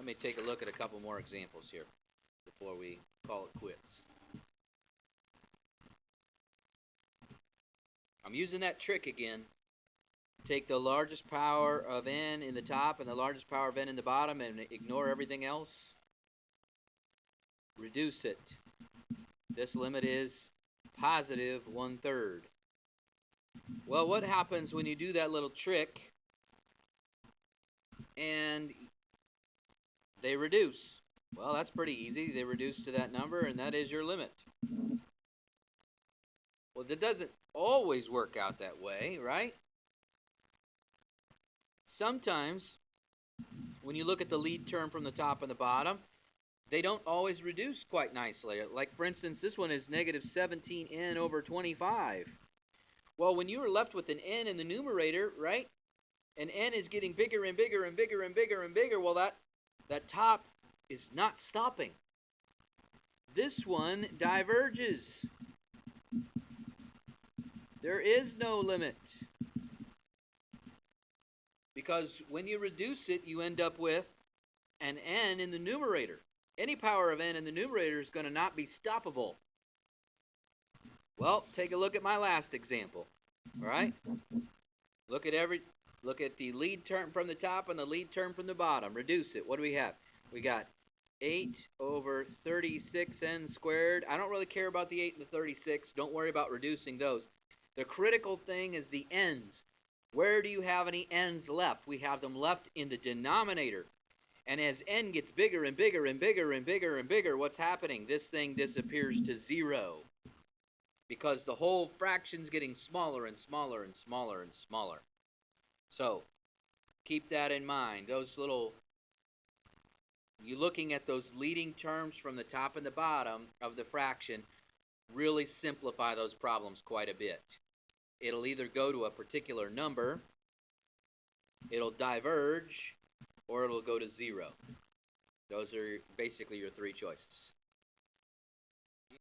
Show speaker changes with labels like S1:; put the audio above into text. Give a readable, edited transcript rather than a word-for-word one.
S1: Let me take a look at a couple more examples here before we call it quits. I'm using that trick again. Take the largest power of n in the top and the largest power of n in the bottom and ignore everything else. Reduce it. This limit is positive 1/3. Well, what happens when you do that little trick and they reduce? Well, that's pretty easy. They reduce to that number, and that is your limit. Well, that doesn't always work out that way, right? Sometimes, when you look at the lead term from the top and the bottom, they don't always reduce quite nicely. Like, for instance, this one is negative 17n over 25. Well, when you are left with an n in the numerator, right, and n is getting bigger and bigger and bigger and bigger and bigger, well, that top is not stopping. This one diverges. There is no limit. Because when you reduce it, you end up with an n in the numerator. Any power of n in the numerator is going to not be stoppable. Well, take a look at my last example. All right? Look at the lead term from the top and the lead term from the bottom. Reduce it. What do we have? We got 8 over 36n squared. I don't really care about the 8 and the 36. Don't worry about reducing those. The critical thing is the n's. Where do you have any n's left? We have them left in the denominator. And as n gets bigger and bigger and bigger and bigger and bigger, what's happening? This thing disappears to 0. Because the whole fraction's getting smaller and smaller and smaller and smaller. So, keep that in mind. You looking at those leading terms from the top and the bottom of the fraction really simplify those problems quite a bit. It'll either go to a particular number, it'll diverge, or it'll go to 0. Those are basically your three choices.